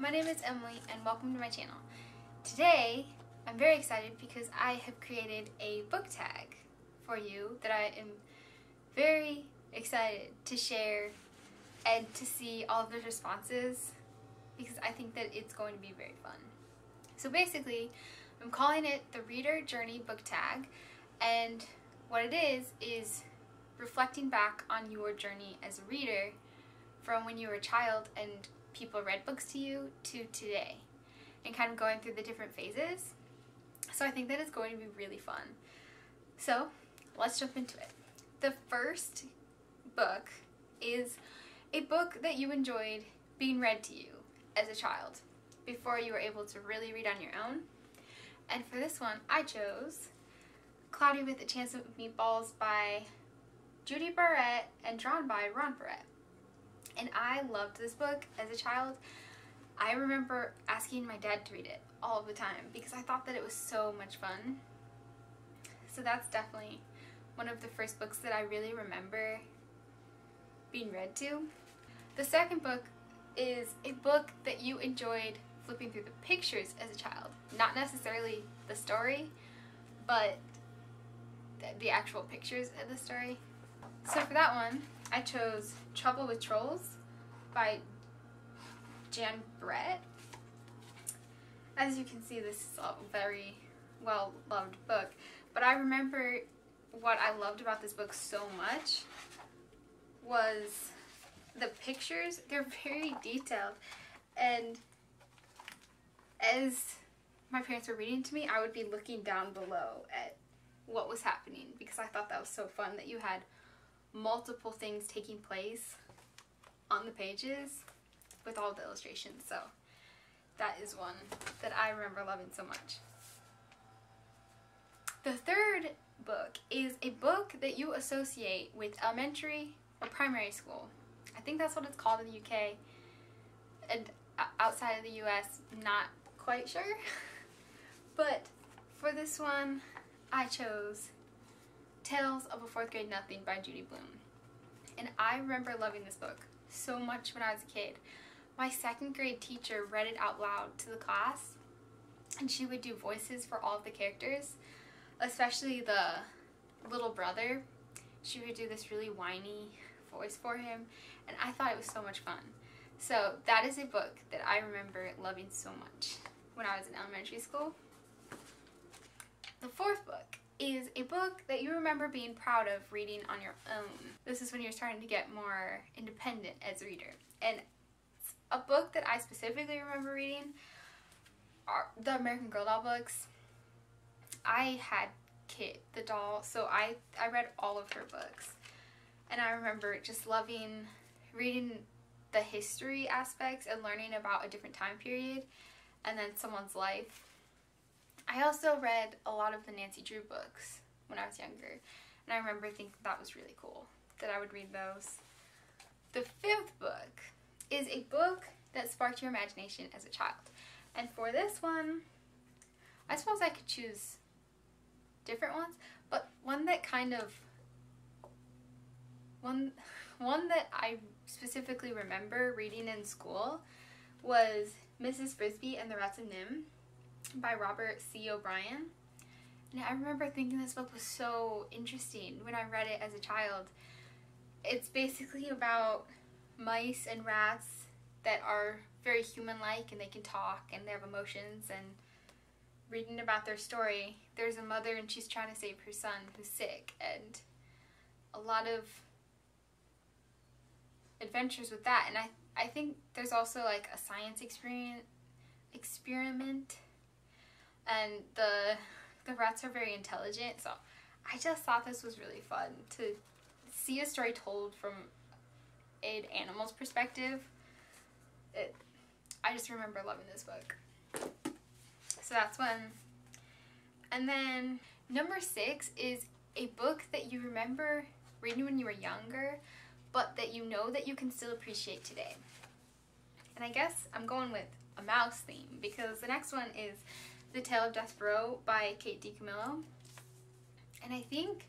my name is Emily and welcome to my channel. Today, I'm very excited because I have created a book tag for you that I am very excited to share and to see all of the responses because I think that it's going to be very fun. So basically, I'm calling it the Reader Journey Book Tag, and what it is reflecting back on your journey as a reader from when you were a child and people read books to you to today, and kind of going through the different phases. So I think that it's going to be really fun. So let's jump into it. The first book is a book that you enjoyed being read to you as a child before you were able to really read on your own. And for this one, I chose Cloudy with a Chance of Meatballs by Judy Barrett and drawn by Ron Barrett. And I loved this book as a child. I remember asking my dad to read it all the time because I thought that it was so much fun. So that's definitely one of the first books that I really remember being read to. The second book is a book that you enjoyed flipping through the pictures as a child. Not necessarily the story, but the actual pictures of the story. So for that one, I chose Trouble with Trolls by Jan Brett. As you can see, this is a very well-loved book, but I remember what I loved about this book so much was the pictures. They're very detailed, and as my parents were reading to me, I would be looking down below at what was happening because I thought that was so fun that you had multiple things taking place on the pages with all the illustrations. So that is one that I remember loving so much. The third book is a book that you associate with elementary or primary school. I think that's what it's called in the UK, and outside of the US, not quite sure. But for this one, I chose Tales of a Fourth Grade Nothing by Judy Blume. And I remember loving this book so much when I was a kid. My second grade teacher read it out loud to the class, and she would do voices for all of the characters, especially the little brother. She would do this really whiny voice for him, and I thought it was so much fun. So that is a book that I remember loving so much when I was in elementary school. The fourth book is a book that you remember being proud of reading on your own. This is when you're starting to get more independent as a reader. And a book that I specifically remember reading are the American Girl doll books. I had Kit the doll, so I read all of her books. And I remember just loving reading the history aspects and learning about a different time period and then someone's life. I also read a lot of the Nancy Drew books when I was younger, and I remember thinking that was really cool, that I would read those. The fifth book is a book that sparked your imagination as a child. And for this one, I suppose I could choose different ones, but one that I specifically remember reading in school was Mrs. Frisby and the Rats of Nim by Robert C. O'Brien. And I remember thinking this book was so interesting when I read it as a child. It's basically about mice and rats that are very human-like, and they can talk and they have emotions. And reading about their story, there's a mother and she's trying to save her son who's sick, and a lot of adventures with that. And I think there's also like a science experiment, and the rats are very intelligent. So I just thought this was really fun to see a story told from an animal's perspective. I just remember loving this book. So that's one. And then number 6 is a book that you remember reading when you were younger, but that you know that you can still appreciate today. And I guess I'm going with a mouse theme because the next one is The Tale of Despereaux by Kate DiCamillo. And I think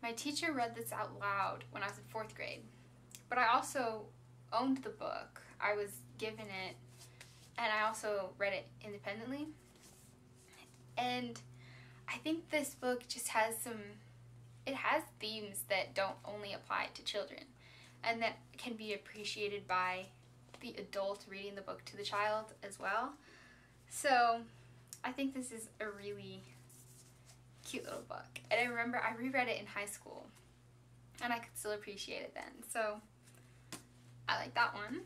my teacher read this out loud when I was in 4th grade, but I also owned the book. I was given it and I also read it independently. And I think this book just has it has themes that don't only apply to children, and that can be appreciated by the adult reading the book to the child as well. So I think this is a really cute little book. And I remember I reread it in high school, and I could still appreciate it then. So I like that one.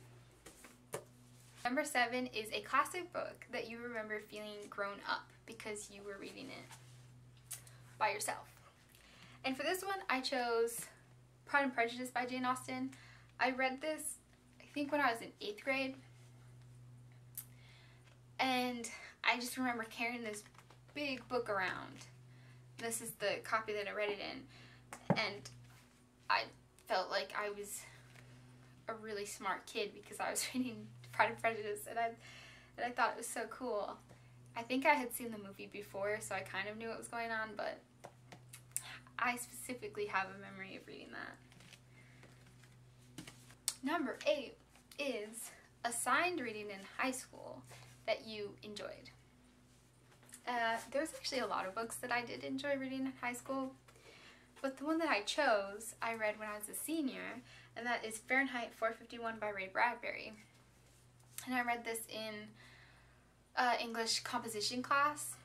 Number 7 is a classic book that you remember feeling grown up because you were reading it by yourself. And for this one, I chose Pride and Prejudice by Jane Austen. I read this, I think, when I was in 8th grade. And I just remember carrying this big book around. This is the copy that I read it in. And I felt like I was a really smart kid because I was reading Pride and Prejudice, and I thought it was so cool. I think I had seen the movie before, so I kind of knew what was going on, but I specifically have a memory of reading that. Number 8 is assigned reading in high school that you enjoyed. There's actually a lot of books that I did enjoy reading in high school, but the one that I chose, I read when I was a senior, and that is Fahrenheit 451 by Ray Bradbury. And I read this in English composition class,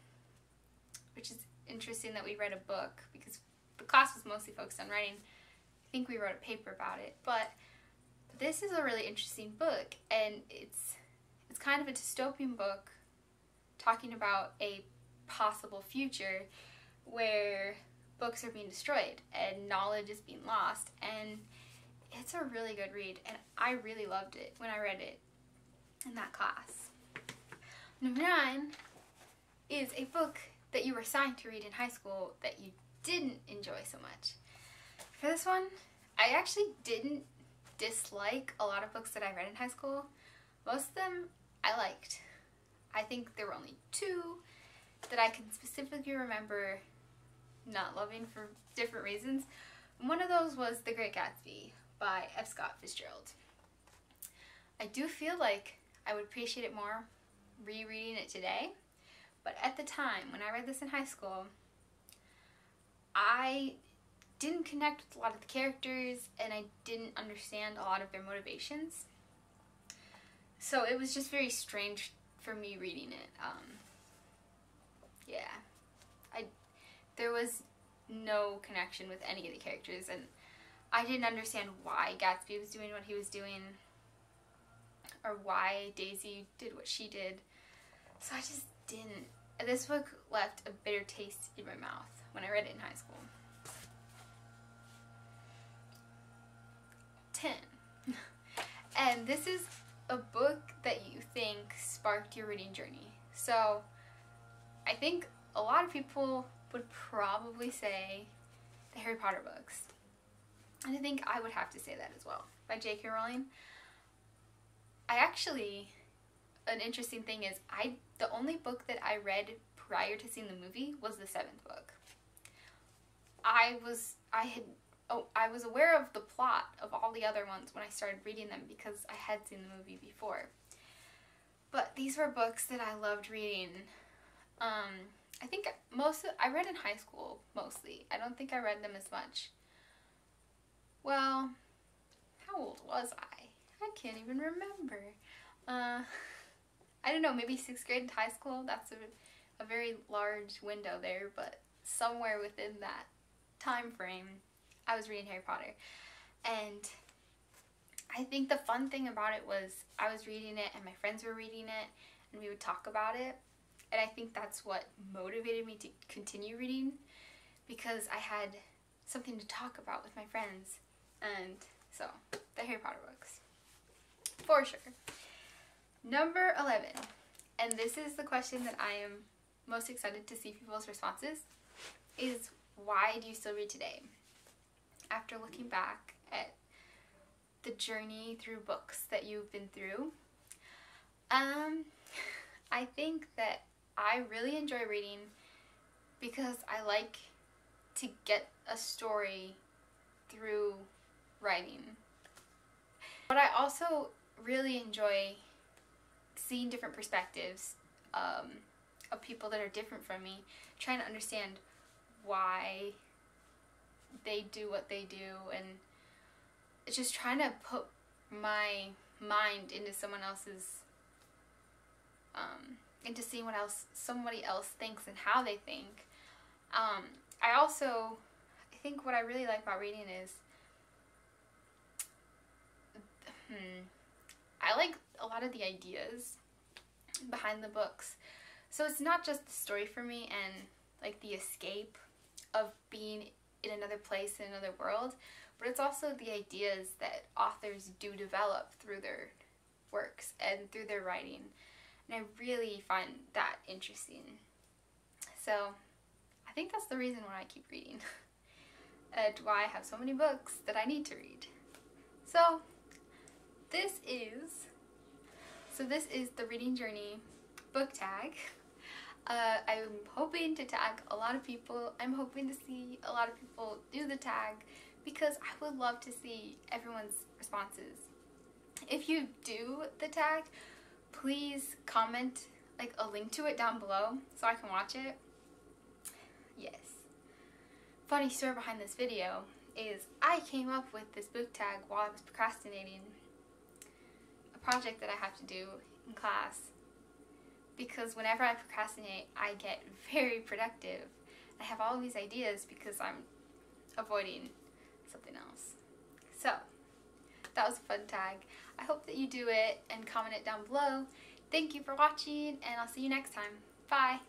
which is interesting that we read a book because the class was mostly focused on writing. I think we wrote a paper about it, but this is a really interesting book, and it's kind of a dystopian book talking about a possible future where books are being destroyed and knowledge is being lost, and it's a really good read, and I really loved it when I read it in that class. Number 9 is a book that you were assigned to read in high school that you didn't enjoy so much. For this one, I actually didn't dislike a lot of books that I read in high school. Most of them I liked. I think there were only 2 that I can specifically remember not loving for different reasons. One of those was The Great Gatsby by F. Scott Fitzgerald. I do feel like I would appreciate it more rereading it today, but at the time when I read this in high school, I didn't connect with a lot of the characters, and I didn't understand a lot of their motivations. So it was just very strange for me reading it. There was no connection with any of the characters, and I didn't understand why Gatsby was doing what he was doing, or why Daisy did what she did. So I just didn't. This book left a bitter taste in my mouth when I read it in high school. 10. And this is a book that you think sparked your reading journey. So I think a lot of people would probably say the Harry Potter books. And I think I would have to say that as well, by J.K. Rowling. An interesting thing is, the only book that I read prior to seeing the movie was the 7th book. I was aware of the plot of all the other ones when I started reading them because I had seen the movie before. But these were books that I loved reading. I think I read in high school mostly. I don't think I read them as much. Well, how old was I? I can't even remember. I don't know, maybe 6th grade to high school. That's a very large window there, but somewhere within that time frame, I was reading Harry Potter. And I think the fun thing about it was I was reading it and my friends were reading it, and we would talk about it. And I think that's what motivated me to continue reading, because I had something to talk about with my friends. And so, the Harry Potter books. For sure. Number 11. And this is the question that I am most excited to see people's responses, is why do you still read today? After looking back at the journey through books that you've been through, I think that I really enjoy reading because I like to get a story through writing. But I also really enjoy seeing different perspectives of people that are different from me, trying to understand why they do what they do, and just trying to put my mind into someone else's, into seeing what somebody else thinks and how they think. I think what I really like about reading is, I like a lot of the ideas behind the books. So it's not just the story for me and like the escape of being in another place, in another world, but it's also the ideas that authors do develop through their works and through their writing. And I really find that interesting. So I think that's the reason why I keep reading. And why I have so many books that I need to read. So this is the Reading Journey book tag. I'm hoping to tag a lot of people. I'm hoping to see a lot of people do the tag because I would love to see everyone's responses. If you do the tag, please comment like a link to it down below so I can watch it. Yes. Funny story behind this video is I came up with this book tag while I was procrastinating a project that I have to do in class, because whenever I procrastinate I get very productive. I have all these ideas because I'm avoiding something else. So that was a fun tag. I hope that you do it and comment it down below. Thank you for watching, and I'll see you next time. Bye!